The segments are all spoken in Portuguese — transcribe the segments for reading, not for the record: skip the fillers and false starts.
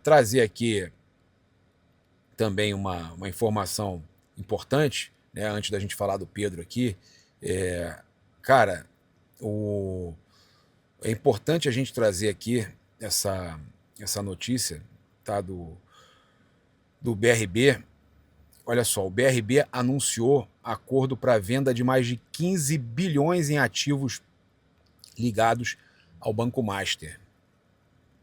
trazer aqui também uma informação importante, né, antes da gente falar do Pedro aqui. Cara, é importante a gente trazer aqui essa notícia, tá, do BRB. Olha só, o BRB anunciou acordo para venda de mais de 15 bilhões em ativos ligados ao Banco Master.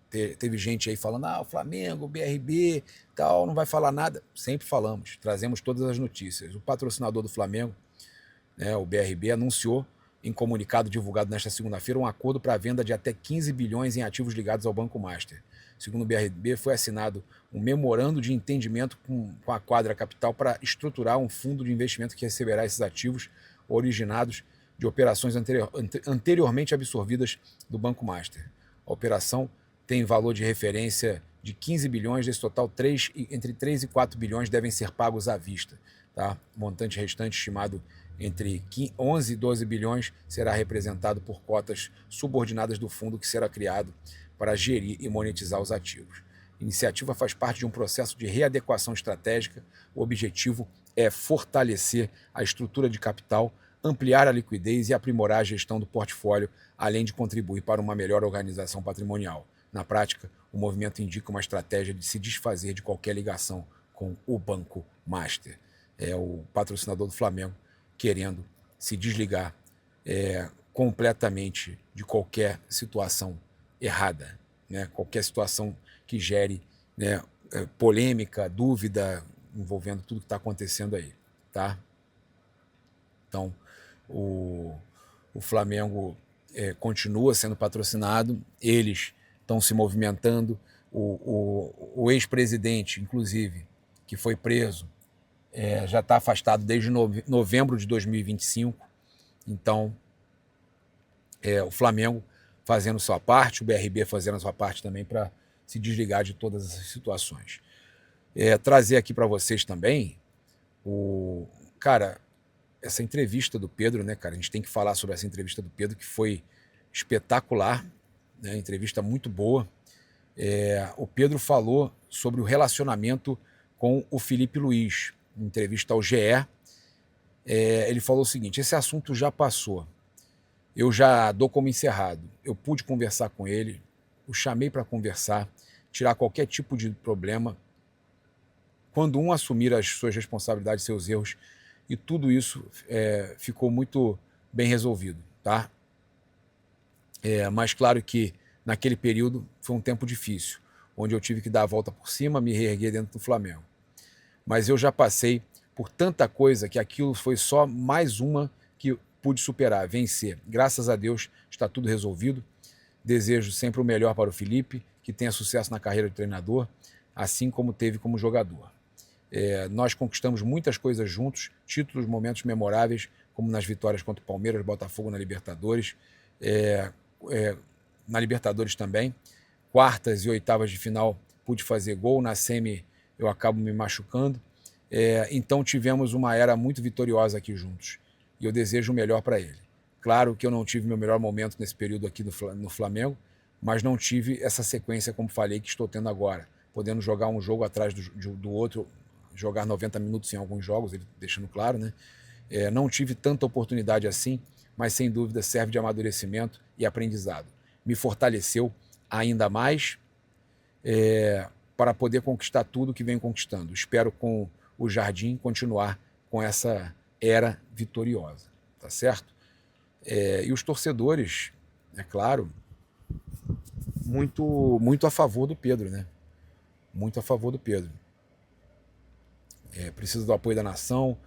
Teve gente aí falando, o Flamengo, o BRB, tal, não vai falar nada. Sempre falamos, trazemos todas as notícias. O patrocinador do Flamengo, né, o BRB, anunciou em comunicado divulgado nesta segunda-feira um acordo para a venda de até 15 bilhões em ativos ligados ao Banco Master. Segundo o BRB, foi assinado um memorando de entendimento com a Quadra Capital para estruturar um fundo de investimento que receberá esses ativos originados de operações anteriormente absorvidas do Banco Master. A operação tem valor de referência de 15 bilhões, desse total, entre 3 e 4 bilhões devem ser pagos à vista. Tá? O montante restante, estimado entre 11 e 12 bilhões, será representado por cotas subordinadas do fundo que será criado para gerir e monetizar os ativos. A iniciativa faz parte de um processo de readequação estratégica. O objetivo é fortalecer a estrutura de capital, ampliar a liquidez e aprimorar a gestão do portfólio, além de contribuir para uma melhor organização patrimonial. Na prática, o movimento indica uma estratégia de se desfazer de qualquer ligação com o Banco Master. É o patrocinador do Flamengo querendo se desligar completamente de qualquer situação errada, né? Qualquer situação que gere, né, polêmica, dúvida, envolvendo tudo que está acontecendo aí. Tá? Então, o Flamengo continua sendo patrocinado, eles estão se movimentando. O ex-presidente, inclusive, que foi preso, já está afastado desde novembro de 2025. Então, o Flamengo fazendo sua parte, o BRB fazendo a sua parte também para se desligar de todas essas situações. Trazer aqui para vocês também cara, essa entrevista do Pedro, né, cara? A gente tem que falar sobre essa entrevista do Pedro, que foi espetacular, né? Entrevista muito boa. O Pedro falou sobre o relacionamento com o Felipe Luiz, em entrevista ao GE. Ele falou o seguinte: esse assunto já passou, eu já dou como encerrado. Eu pude conversar com ele, o chamei para conversar, tirar qualquer tipo de problema. Quando um assumir as suas responsabilidades, seus erros, e tudo isso ficou muito bem resolvido, tá? Mas claro que naquele período foi um tempo difícil, onde eu tive que dar a volta por cima, me reerguer dentro do Flamengo. Mas eu já passei por tanta coisa que aquilo foi só mais uma que pude superar, vencer. Graças a Deus está tudo resolvido. Desejo sempre o melhor para o Felipe, que tenha sucesso na carreira de treinador, assim como teve como jogador. Nós conquistamos muitas coisas juntos, títulos, momentos memoráveis, como nas vitórias contra o Palmeiras, Botafogo na Libertadores, na Libertadores também. Quartas e oitavas de final pude fazer gol, na semi eu acabo me machucando. Então tivemos uma era muito vitoriosa aqui juntos, e eu desejo o melhor para ele. Claro que eu não tive meu melhor momento nesse período aqui no Flamengo, mas não tive essa sequência, como falei, que estou tendo agora, podendo jogar um jogo atrás do outro, jogar 90 minutos em alguns jogos, ele deixando claro, né? Não tive tanta oportunidade assim, mas sem dúvida serve de amadurecimento e aprendizado. Me fortaleceu ainda mais para poder conquistar tudo que venho conquistando. Espero com o Jardim continuar com essa era vitoriosa, tá certo? E os torcedores, é claro, muito a favor do Pedro, né? Muito a favor do Pedro. Precisa do apoio da nação.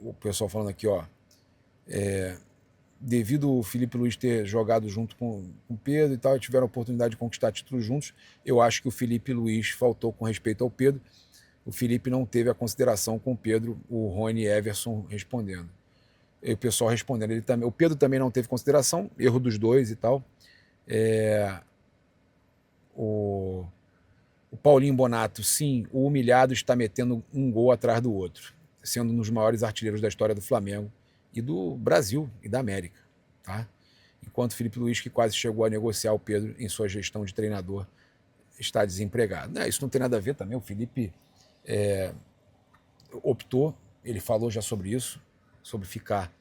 O pessoal falando aqui, ó, devido o Felipe Luiz ter jogado junto com o Pedro e tal, e tiveram a oportunidade de conquistar títulos juntos, eu acho que o Felipe Luiz faltou com respeito ao Pedro. O Felipe não teve a consideração com o Pedro, o Rony e Everson respondendo. E o pessoal respondendo, ele também, o Pedro também não teve consideração, erro dos dois e tal. O Paulinho Bonato, sim, o humilhado está metendo um gol atrás do outro, sendo um dos maiores artilheiros da história do Flamengo e do Brasil e da América, tá? Enquanto Felipe Luiz, que quase chegou a negociar o Pedro em sua gestão de treinador, está desempregado. Isso não tem nada a ver também, o Felipe optou, ele falou já sobre isso, sobre ficar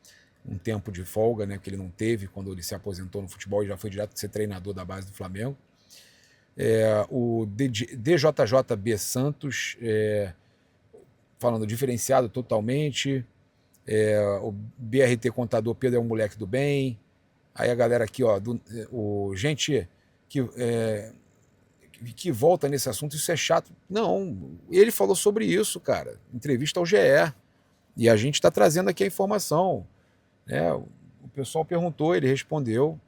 um tempo de folga, né, que ele não teve quando ele se aposentou no futebol e já foi direto ser treinador da base do Flamengo. O DJJB Santos, falando diferenciado totalmente. O BRT Contador Pedro é um moleque do bem. Aí a galera aqui, ó, gente que volta nesse assunto, isso é chato. Não, ele falou sobre isso, cara. Entrevista ao GE. E a gente está trazendo aqui a informação. O pessoal perguntou, ele respondeu.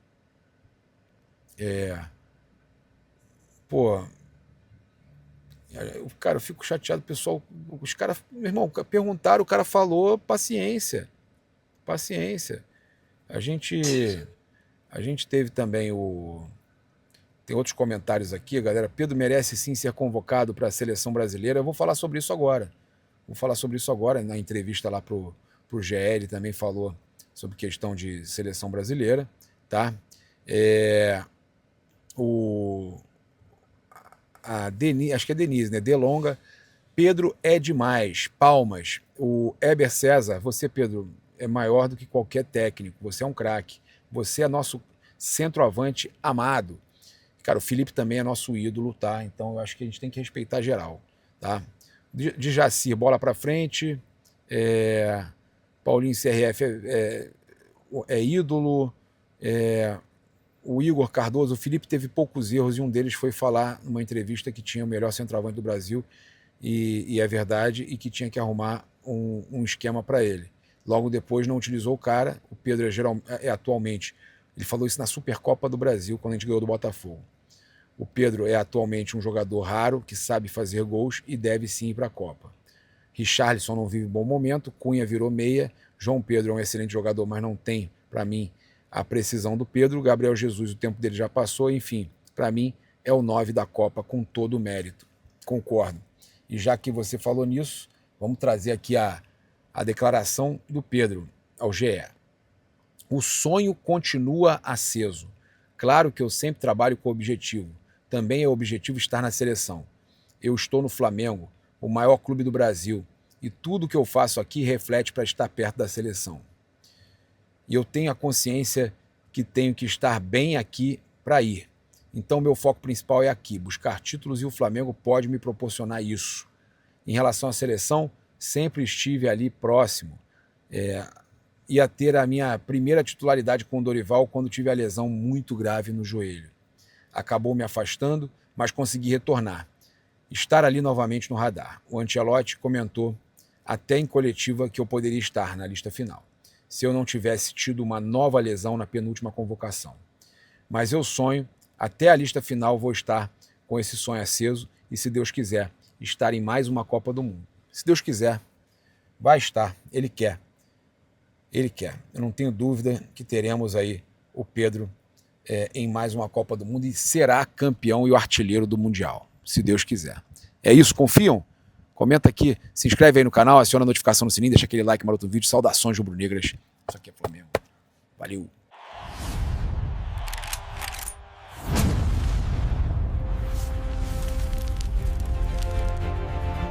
Cara, eu fico chateado, pessoal. Os caras, meu irmão, perguntaram, o cara falou, paciência. Paciência. A gente teve também tem outros comentários aqui, galera. Pedro merece sim ser convocado para a seleção brasileira. Eu vou falar sobre isso agora. Na entrevista lá pro GL também falou sobre questão de seleção brasileira, tá? A Denise, acho que é Denise, né? Delonga. Pedro é demais. Palmas. O Eber César, você, Pedro, é maior do que qualquer técnico. Você é um craque. Você é nosso centroavante amado. Cara, o Felipe também é nosso ídolo, tá? Então eu acho que a gente tem que respeitar geral, tá? De Jacir, bola pra frente. Paulinho CRF é ídolo. O Igor Cardoso, o Felipe teve poucos erros e um deles foi falar numa entrevista que tinha o melhor centroavante do Brasil, e é verdade, e que tinha que arrumar um esquema para ele. Logo depois não utilizou o cara. O Pedro atualmente, ele falou isso na Supercopa do Brasil, quando a gente ganhou do Botafogo. O Pedro é atualmente um jogador raro, que sabe fazer gols e deve sim ir para a Copa. Richarlison não vive um bom momento, Cunha virou meia, João Pedro é um excelente jogador, mas não tem, para mim, a precisão do Pedro. Gabriel Jesus, o tempo dele já passou, enfim, para mim é o 9 da Copa com todo o mérito. Concordo. E já que você falou nisso, vamos trazer aqui a declaração do Pedro ao GE. O sonho continua aceso. Claro que eu sempre trabalho com objetivo. Também é objetivo estar na seleção. Eu estou no Flamengo, o maior clube do Brasil, e tudo que eu faço aqui reflete para estar perto da seleção. E eu tenho a consciência que tenho que estar bem aqui para ir. Então meu foco principal é aqui, buscar títulos, e o Flamengo pode me proporcionar isso. Em relação à seleção, sempre estive ali próximo. Ia ter a minha primeira titularidade com o Dorival quando tive a lesão muito grave no joelho. Acabou me afastando, mas consegui retornar. Estar ali novamente no radar. O Ancelotti comentou até em coletiva que eu poderia estar na lista final, se eu não tivesse tido uma nova lesão na penúltima convocação. Mas eu sonho, até a lista final vou estar com esse sonho aceso e, se Deus quiser, estar em mais uma Copa do Mundo. Se Deus quiser, vai estar. Ele quer. Ele quer. Eu não tenho dúvida que teremos aí o Pedro em mais uma Copa do Mundo e será campeão e o artilheiro do Mundial, se Deus quiser. É isso, confiam? Comenta aqui, se inscreve aí no canal, aciona a notificação no sininho, deixa aquele like maroto no vídeo. Saudações rubro-negras. Isso aqui é Flamengo. Valeu.